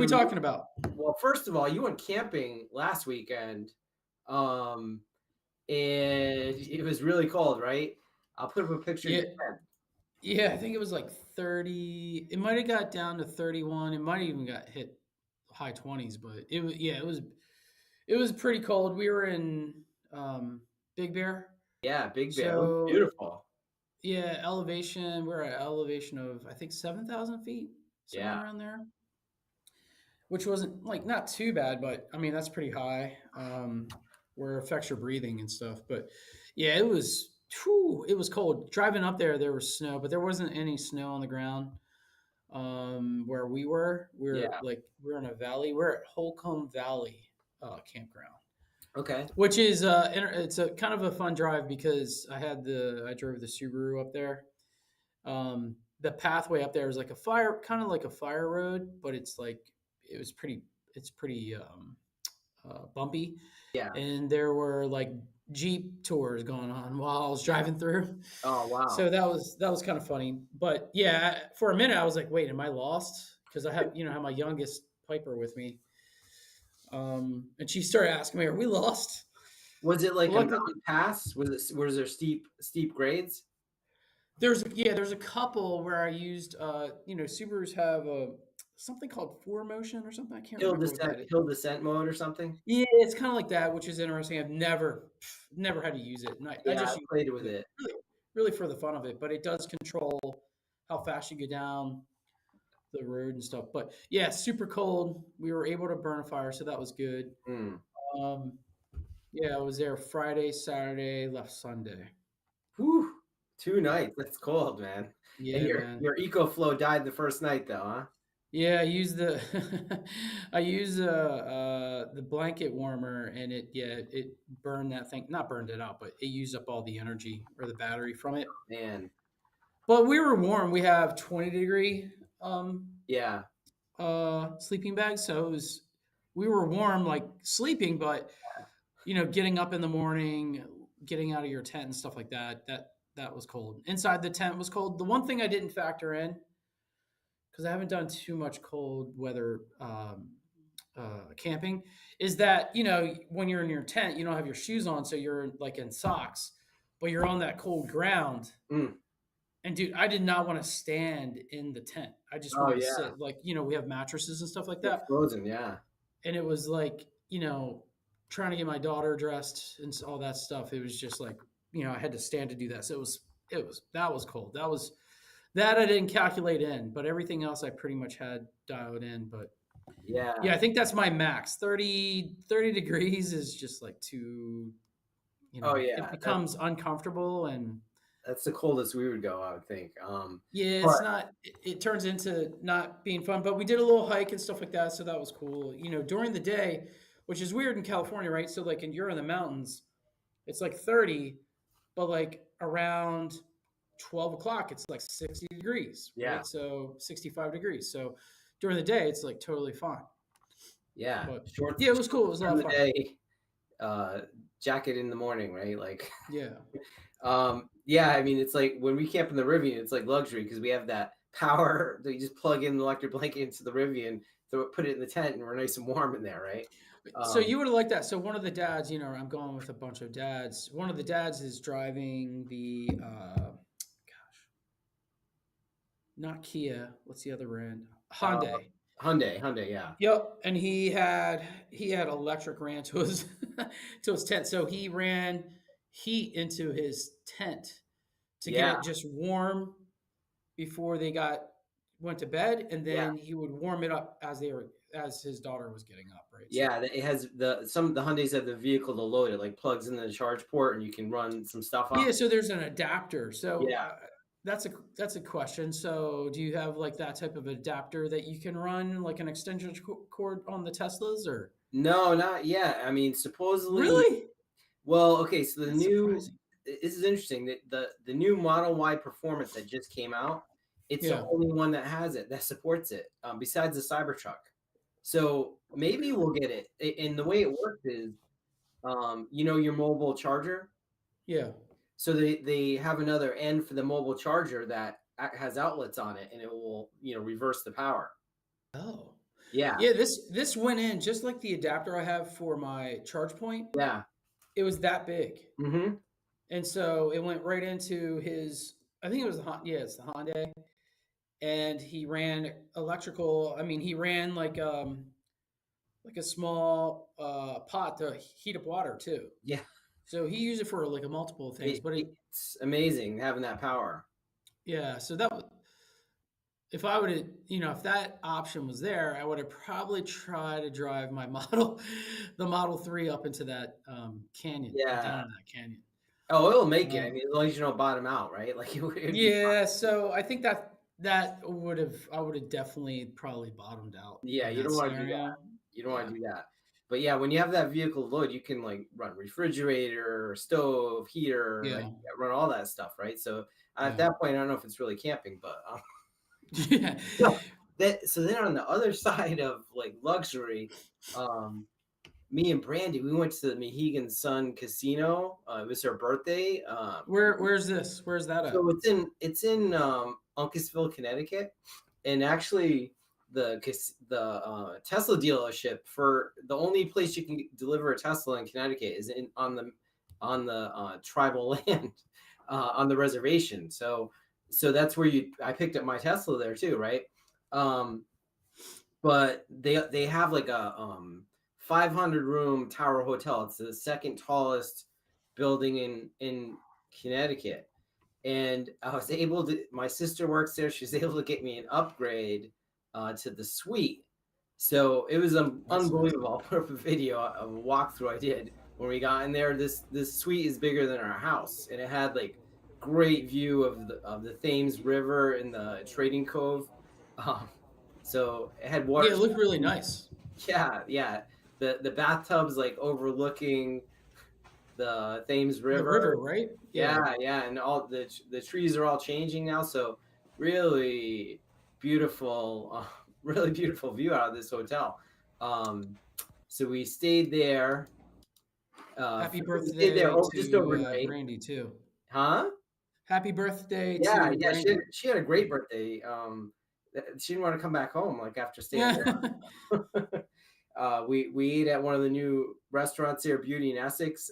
we talking about? Well, first of all, you went camping last weekend, and it was really cold, right? I'll put up a picture of Yeah, your tent. yeah. I think it was like 30. It might have got down to 31. It might have even got hit high 20s, but it was yeah, it was pretty cold. We were in Big Bear, Yeah, Big Bear. It was so beautiful. yeah, elevation. We're at elevation of I think 7,000 feet, somewhere Yeah. around there, which wasn't like not too bad, but I mean that's pretty high. Where it affects your breathing and stuff. But yeah, it was. Whew, it was cold. Driving up there, there was snow, but there wasn't any snow on the ground. Where we were, Yeah. we're in a valley. We're at Holcomb Valley campground, Okay. which is it's a kind of a fun drive because I drove the Subaru up there. The pathway up there is like a fire, kind of like a fire road, but it was pretty, it's pretty bumpy, Yeah. and there were like Jeep tours going on while I was driving through. Oh, So wow. that was kind of funny. But yeah, for a minute I was like, wait, am I lost? Because I have my youngest Piper with me, and she started asking me, "Are we lost?" Was it like a Luckily, mountain pass? Was there steep grades? there's a couple where I used Subarus have a something called four motion or something. I can't remember what that is. Hill descent mode or something? Yeah, it's kind of like that, which is interesting. I've never had to use it, and I Yeah, I just use played with it it. really for the fun of it. But it does control how fast you get down the road and stuff. But yeah, super cold. We were able to burn a fire, so that was good. Mm. Um, yeah, I was there Friday, Saturday, left Sunday. Whew. 2 nights. That's cold, man. And Yeah, man. your EcoFlow died the first night though, huh? Yeah, I used the I used the blanket warmer, and it burned that thing, not burned it out, but it used up all the energy or the battery from it. Man. But we were warm. We have 20-degree Yeah. sleeping bags, so we were warm like sleeping, but getting up in the morning, getting out of your tent and stuff like that was cold. Inside the tent was cold. The one thing I didn't factor in, because I haven't done too much cold weather camping, is that when you're in your tent, you don't have your shoes on, so you're like in socks, but you're on that cold ground. Mm. And dude, I did not want to stand in the tent. I just Oh, wanted to yeah. sit. Like, we have mattresses and stuff like They're that. frozen, yeah. And it was like, trying to get my daughter dressed and all that stuff. It was just like, I had to stand to do that. So that was cold. That I didn't calculate in, but everything else I pretty much had dialed in. But Yeah. yeah, I think that's my max. 30 degrees is just like too, Oh, it yeah. becomes uncomfortable, and That's the coldest we would go, I would think. yeah, it's But not. It turns into not being fun. But we did a little hike and stuff like that, so that was cool. During the day, which is weird in California, right? So like, you're in the mountains, it's like 30, but like around 12 o'clock, it's like 60 degrees, yeah, right? So 65 degrees. So during the day, it's like totally fine. yeah. But Shorts yeah, it was cool. It was a lot during of the fun. day, jacket in the morning, right? Like, Yeah. yeah, I mean, it's like when we camp in the Rivian, it's like luxury because we have that power that you just plug in the electric blanket into the Rivian, put it in the tent, and we're nice and warm in there, right? So Um, you would have liked that. So one of the dads, I'm going with a bunch of dads. One of the dads is driving the, not Kia. What's the other brand? uh, Hyundai. Hyundai, yeah, Yep, and he had electric ran to his to his tent. So he ran heat into his tent to get yeah, it just warm before they went to bed, and yeah, then he would warm it up as his daughter was getting up, right? yeah. So It has some of the Hyundais have the vehicle to load it, like plugs into the charge port, and you can run some stuff off. yeah, so there's an adapter. So Yeah. that's a question. So do you have like that type of adapter that you can run like an extension cord on the Teslas, or No, not yet. I mean, supposedly, really? well, okay, so That's surprising. this is interesting that the new Model Y Performance that just came out, it's the Yeah. only one that has it, that supports it, besides the Cybertruck. So maybe we'll get it. And the way it works is, your mobile charger. Yeah. So they have another end for the mobile charger that has outlets on it, and it will, reverse the power. Oh. Yeah. Yeah, this went in just like the adapter I have for my charge point. Yeah. It was that big, Mm-hmm. and so it went right into his. I think it was the yeah, it's the Hyundai, and he ran electrical. I mean, he ran like a small pot to heat up water too. Yeah. So he used it for like a multiple things. But It's amazing having that power. yeah, so that if I would have, if that option was there, I would have probably tried to drive my the Model 3 up into that canyon, Yeah. down in that canyon. Oh, it'll make it. I Um, mean, as long as you don't bottom out, right? Like it'd be fine. yeah, so I think I would have definitely probably bottomed out Yeah, in you that don't want to do that. scenario. You don't want Yeah, to do that. But yeah, when you have that vehicle load, you can like run refrigerator, stove, heater, like yeah, run all that stuff, right? So at yeah, that point, I don't know if it's really camping, but yeah. so so then on the other side of like luxury, um, me and Brandy, we went to the Mohegan Sun Casino. It was her birthday. Where's this? Where's that at? So it's in Uncasville, Connecticut, and actually the Tesla dealership for the only place you can deliver a Tesla in Connecticut is in on the tribal land on the reservation. So that's where I picked up my Tesla there too, right? Um, but they have like a 500 room tower hotel. It's the second tallest building in Connecticut, and I was able to. My sister works there. She was able to get me an upgrade to the suite. So it was That's nice. unbelievable. I'll put up a video of a walkthrough I did when we got in there. This suite is bigger than our house, and it had like great view of the Thames River and the Trading Cove. Um, so it had water. Yeah, it looked really nice. Yeah, yeah. The bathtub's like overlooking the Thames The River. river, right? Yeah. Yeah, yeah, and all the trees are all changing now, so really beautiful, really beautiful view out of this hotel. Um, so we stayed there. Happy We stayed there birthday just to overnight, Brandy too. huh? Happy birthday Yeah, to yeah. Brandy. She had a great birthday. She didn't want to come back home like after staying Yeah. there. We ate at one of the new restaurants here, Beauty in Essex.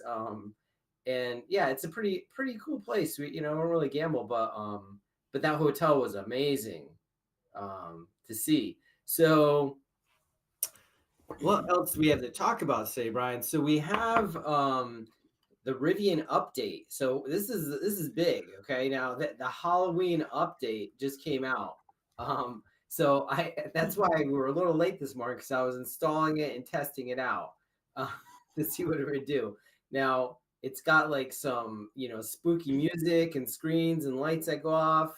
And yeah, it's a pretty cool place. We don't really gamble, but that hotel was amazing to see. So what else do we have to talk about today, Brian? So we have the Rivian update. So this is big. Okay, now the Halloween update just came out. So that's why we were a little late this morning because I was installing it and testing it out uh, to see what it would do. Now it's got like some spooky music and screens and lights that go off.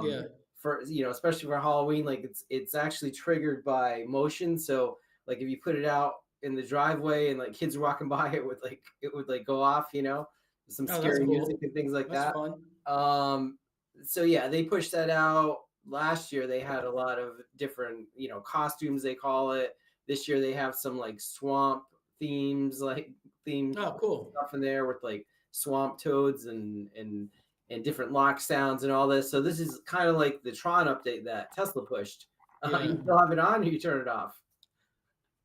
Yeah. For especially for Halloween, like it's actually triggered by motion. So like if you put it out in the driveway and like kids are walking by, it would go off, some Oh, that's scary music cool. and things like That's that. fun. So yeah, they pushed that out last year. They had a lot of different, costumes they call it. This year they have some like swamp themes, like themed Oh, cool. stuff in there with like swamp toads and different lock sounds and all this. So this is kind of like the Tron update that Tesla pushed. Yeah. You still have it on, or you turn it off?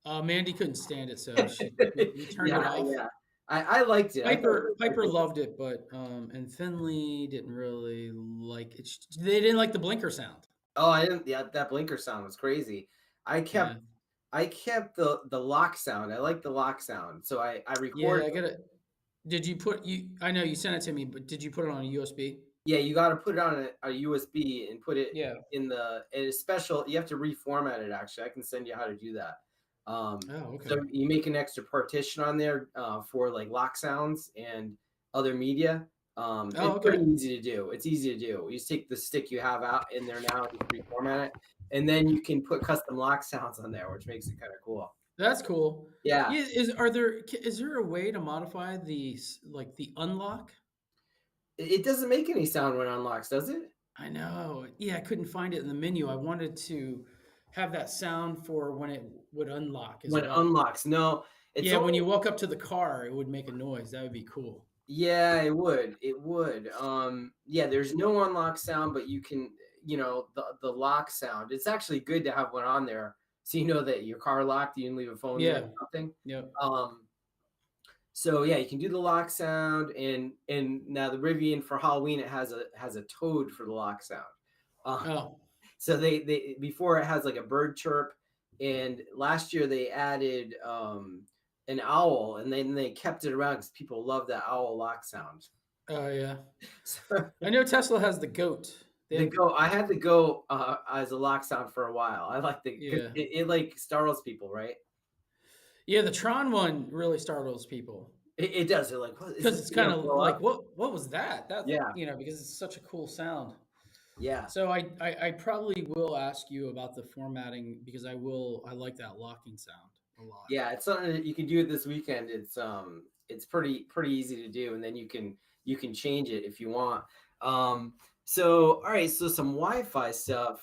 Mandy couldn't stand it, so we turned it Yeah, off. yeah. I liked it. I thought it Piper was loved it, but and Finley didn't really like it. They didn't like the blinker sound. oh, I didn't. Yeah, that blinker sound was crazy. I Yeah. kept I kept the lock sound. I like the lock sound, so I Yeah, recorded. I got it. Did you put you? I know you sent it to me, but did you put it on a USB? Yeah, you got to put it on a USB and put it Yeah. in it's special. You have to reformat it. Actually, I can send you how to do that. Oh, okay. So you make an extra partition on there for like lock sounds and other media. Oh, It's okay. pretty easy to do. It's easy to do. You just take the stick you have out in there now and just reformat it, and then you can put custom lock sounds on there, which makes it kind of cool. That's cool. Yeah, Yeah, is there a way to modify the unlock? it doesn't make any sound when it unlocks, does it? I know. Yeah, I couldn't find it in the menu. I wanted to have that sound for when it would unlock as When it well. unlocks, no, it's Yeah, when only you walk up to the car, it would make a noise. That would be cool. yeah, it would. It would. Yeah, there's no unlock sound, but you can, the lock sound. It's actually good to have one on there so you know that your car locked, you didn't leave a phone there Yeah. or something. Yep. Um, so yeah, you can do the lock sound, and now the Rivian for Halloween it has a toad for the lock sound. Uh, Oh. so they before it has like a bird chirp, and last year they added an owl, and then they kept it around because people love that owl lock sound. Oh yeah. So I know Tesla has the goat. They the have go I had the go as a lock sound for a while. I like the because yeah. it like startles people, right? Yeah, the Tron one really startles people It does. They're like, what is because this it's thing kind gonna of blow like up? what was that? That Yeah, because it's such a cool sound. yeah. So I probably will ask you about the formatting because I like that locking sound a lot. Yeah, it's something that you can do it this weekend. It's pretty easy to do, and then you can change it if you want. So all right, so some Wi-Fi stuff.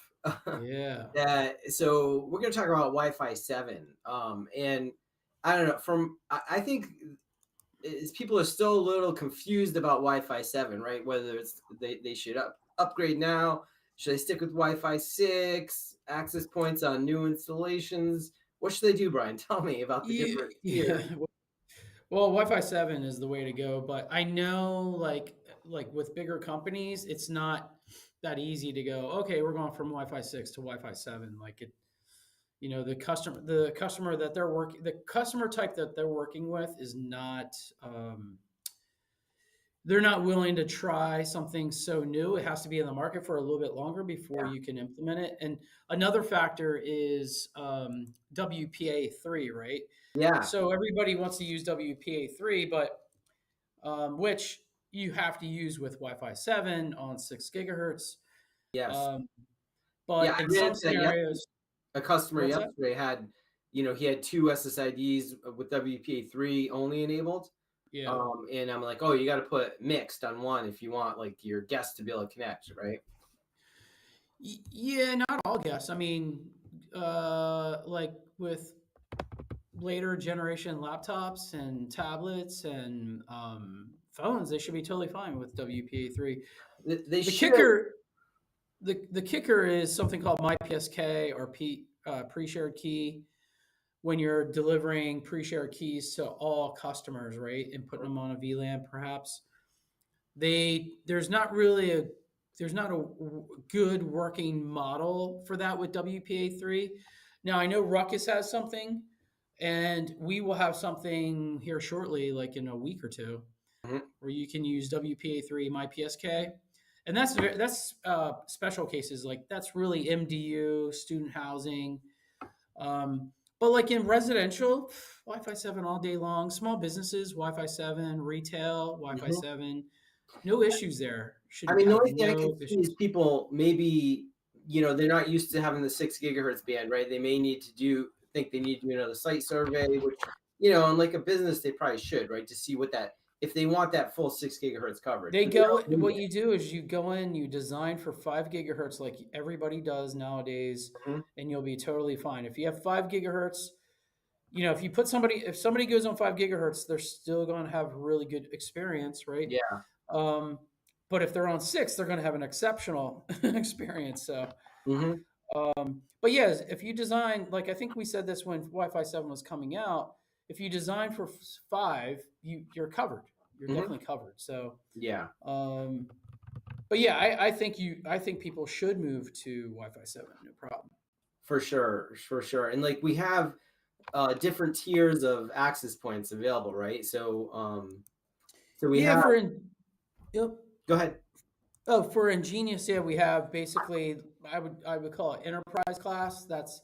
Yeah. That so we're gonna talk about Wi-Fi 7. And I don't know, I think is people are still a little confused about Wi-Fi 7, right? Whether it's they should upgrade now, should they stick with Wi-Fi 6, access points on new installations? What should they do, Brian? Tell me about the Yeah, different yeah. tiers. Well, Wi-Fi 7 is the way to go, but I know like with bigger companies, it's not that easy to go, okay, we're going from Wi-Fi 6 to Wi-Fi 7. Like it, the customer type that they're working with is not they're not willing to try something so new. It has to be in the market for a little bit longer before Yeah. you can implement it. And another factor is WPA3, right? Yeah. So everybody wants to use WPA3, but which you have to use with Wi-Fi 7 on 6 gigahertz. Yes. Um, Yeah. but I in ran some into that yesterday. scenarios, A customer what's that? yesterday had, he had two SSIDs with WPA3 only enabled. Yeah. And I'm like, oh, you got to put mixed on one if you want like your guests to be able to connect, right? Yeah, not all guests. I mean, like with later generation laptops and tablets and phones, they should be totally fine with WPA3. They The should. kicker, the kicker is something called MyPSK or pre-shared key when you're delivering pre-shared keys to all customers, right, and putting them on a VLAN, perhaps. There's not really there's not a good working model for that with WPA3. Now I know Ruckus has something, and we will have something here shortly, like in a week or two, Mhm. where you can use WPA3 MyPSK, and that's special cases like that's really MDU student housing. But like in residential, Wi-Fi 7 all day long. Small businesses, Wi-Fi 7. Retail, Wi-Fi Mhm. 7. No issues there. I Should mean, the have only thing I can no see is issues. people maybe, they're not used to having the 6 gigahertz band, right? They may need to think they need to do another site survey, which, and like a business, they probably should, right? To see if they want that full 6 gigahertz coverage, They but they go. don't need What it. you do is you go in, you design for 5 gigahertz, like everybody does nowadays, Mhm. and you'll be totally fine. If you have 5 gigahertz, if somebody goes on 5 gigahertz, they're still going to have really good experience, right? Yeah. Um, but if they're on 6, they're going to have an exceptional experience. So, Hmm. but yes, if you design, like I think we said this when Wi-Fi 7 was coming out, if you design for 5, you're covered. You're Hmm. definitely covered. So, Yeah. um, but yeah, I think people should move to Wi-Fi 7. No problem. For sure. For sure. And like we have different tiers of access points available, right? So we Yeah, have. yep. Go ahead. Oh, for Ingenious, yeah, we have basically I would call it enterprise class. That's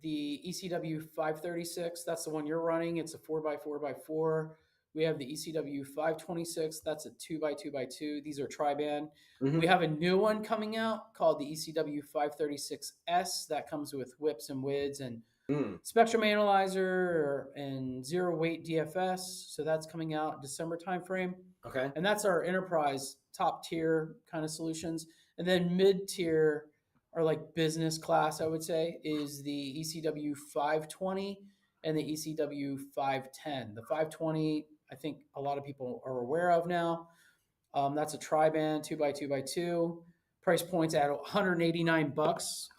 the ECW 536. That's the one you're running. It's a 4x4x4. We have the ECW 526. That's a 2x2x2. These are tri-band. We Hmm. have a new one coming out called the ECW 536S that comes with whips and WIDs and Mm. spectrum analyzer and zero weight DFS. So that's coming out December timeframe. Okay. And that's our enterprise top tier kind of solutions. And then mid tier or like business class, I would say, is the ECW 520 and the ECW 510. The 520, I think a lot of people are aware of now. That's a tri-band 2x2x2. Price points at $189.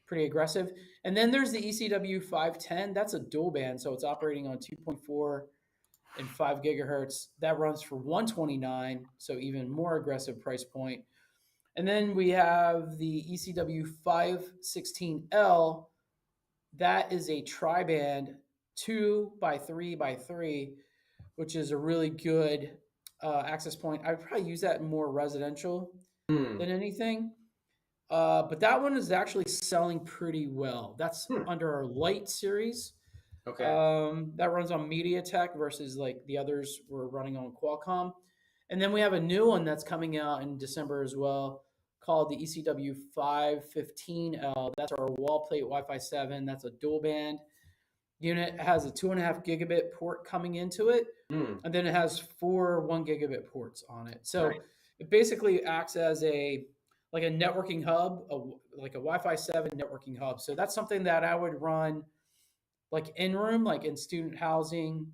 pretty aggressive. And then there's the ECW 510. That's a dual band, so it's operating on 2.4 and 5 gigahertz. That runs for 129, so even more aggressive price point. And then we have the ECW 516L. That is a tri-band 2 by 3 by 3, which is a really good access point. I would probably use that in more residential Hmm. than anything. But that one is actually selling pretty well. That's Hmm. under our Light series. Okay. That runs on MediaTek versus like the others were running on Qualcomm. And then we have a new one that's coming out in December as well called the ECW 515L. That's our wall plate Wi-Fi 7. That's a dual band unit. It has a 2.5 gigabit port coming into it, Hmm. and then it has four 1 gigabit ports on it. Nice. So it basically acts as a like a networking hub, like a Wi-Fi 7 networking hub. So that's something that I would run like in room, like in student housing,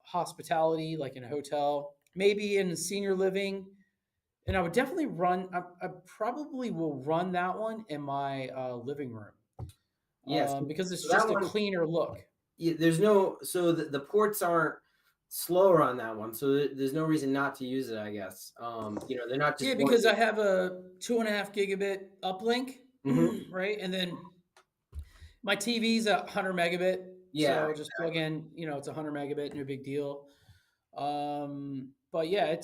hospitality, like in a hotel, maybe in senior living. And I would definitely run. I probably will run that one in my living room Yes. because it's So that just a one, cleaner look. there's no, so the ports aren't slower on that one. So there's no reason not to use it, I guess. They're not Yeah, just one. because I have a 2.5 gigabit uplink, Mhm. right? And then my TV's a 100 megabit, Yeah. so just plug in. It's 100 megabit, no big deal. But yeah,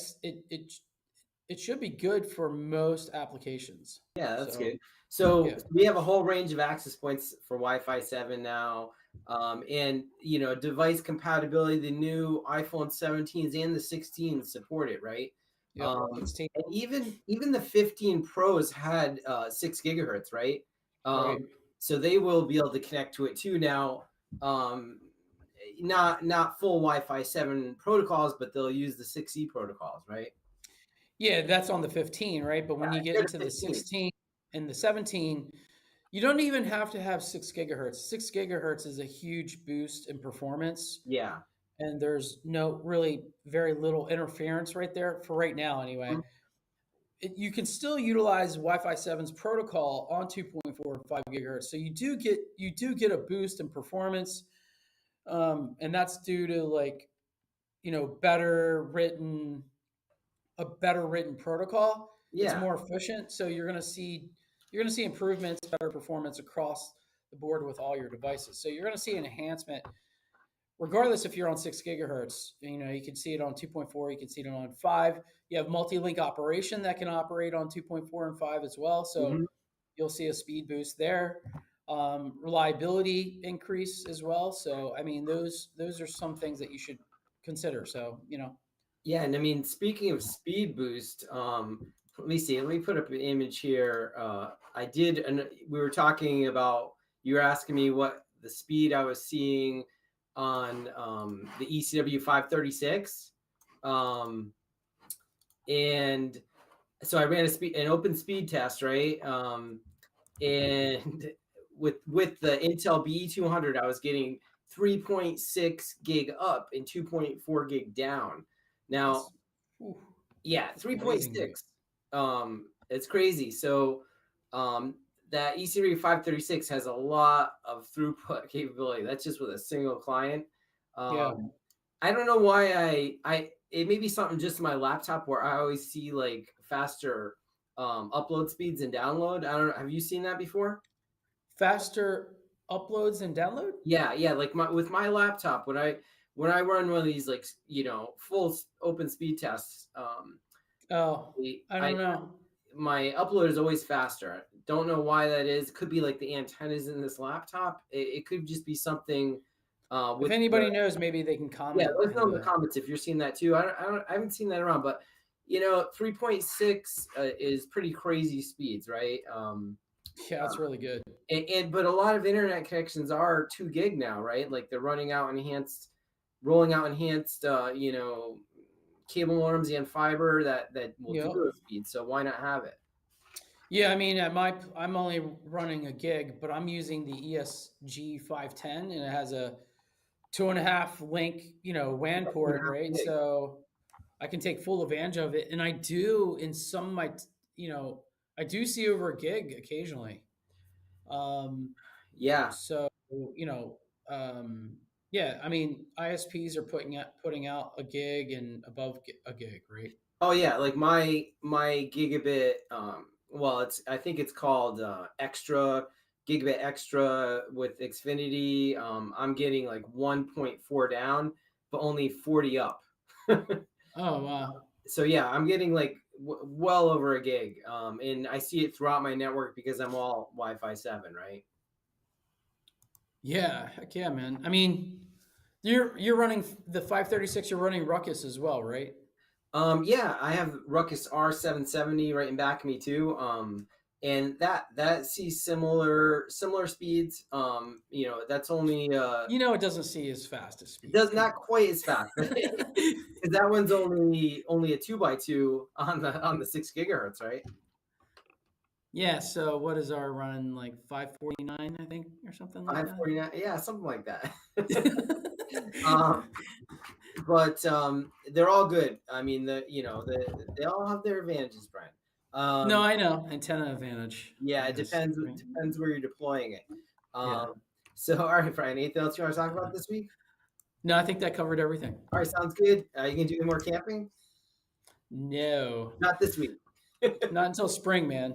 it should be good for most applications. Yeah, that's So good. So yeah, we have a whole range of access points for Wi-Fi 7 now. And device compatibility, the new iPhone 17s and the 16s support it, right? yep, it's And even the 15 Pros had 6 gigahertz, right? right. So they will be able to connect to it too now. Um, not full Wi-Fi 7 protocols, but they'll use the 6E protocols, right? Yeah, that's on the 15, right? But when you get Go to into the 15. 16 and the 17, you don't even have to have 6 gigahertz. 6 gigahertz is a huge boost in performance, Yeah. and there's no really very little interference right there for right now, anyway. You can still utilize Wi-Fi 7's protocol on 2.4 and 5 gigahertz, so you do get a boost in performance, and that's due to like better written a better written protocol. It's Yeah. more efficient, so you're going to see improvements, better performance across the board with all your devices. So you're going to see an enhancement regardless if you're on 6 gigahertz. You can see it on 2.4, you can see it on 5. You have multi-link operation that can operate on 2.4 and 5 as well. So Mhm. you'll see a speed boost there. Reliability increase as well. So I mean, those are some things that you should consider. So Yeah, and I mean, speaking of speed boost, let me see. Let me put up an image here. I did, and we were talking about. You were asking me what the speed I was seeing on the ECW 536, and so I ran an open speed test, right? And with the Intel BE200, I was getting 3.6 gig up and 2.4 gig down. Now, that's whew, yeah, that's blazing boost. 3.6. It's crazy. So um that eCRE 536 has a lot of throughput capability. That's just with a single client. Yeah. I don't know why I it may be something just in my laptop where I always see like faster upload speeds and download. I don't know. Have you seen that before? Faster uploads and download? Yeah, like with my laptop when I run one of these like full open speed tests, Oh, I I don't know. my upload is always faster. Don't know why that is. It could be like the antennas in this laptop. It could just be something If with the anybody knows, maybe they can yeah. comment Let us know in in the the. comments if you're seeing that too. I haven't seen that around, but 3.6 is pretty crazy speeds, right? Yeah, that's really good. But a lot of internet connections are 2 gig now, right? Like they're rolling out enhanced, cable modems and fiber that will do Yeah. those speeds. So why not have it? Yeah, I mean, I'm only running a gig, but I'm using the ESG 510, and it has a 2.5 link, WAN port, right? 2.5 gig. So I can take full advantage of it, and I do in some of my, I do see over a gig occasionally. Um, Yeah. so you know, yeah, I mean, ISPs are putting out a gig and above a gig, right? Oh yeah, like my gigabit. Well, I think it's called extra gigabit extra with Xfinity. I'm getting like 1.4 down, but only 40 up. Oh wow. So yeah, I'm getting like well over a gig. And I see it throughout my network because I'm all Wi-Fi 7, right? Yeah, heck yeah, man. I mean, you're running the 536. You're running Ruckus as well, right? Yeah, I have Ruckus R770 right in back of me too. And that sees similar speeds. That's only You know, it doesn't see as fast as speed. does Come not quite as fast because that one's only a 2x2 on the 6 gigahertz, right? Yeah. So what is our running like 549? I think, or something like that. 549, yeah, something like that. um, but they're all good. I mean, they all have their advantages, Brian. No, I know antenna advantage. Yeah, I it guess. depends. It Right? depends where you're deploying it. Yeah. So, all right, Brian. Anything else you want to talk about this week? No, I think that covered everything. All right, sounds good. You can do any more camping? No, Not this week. not until spring, man.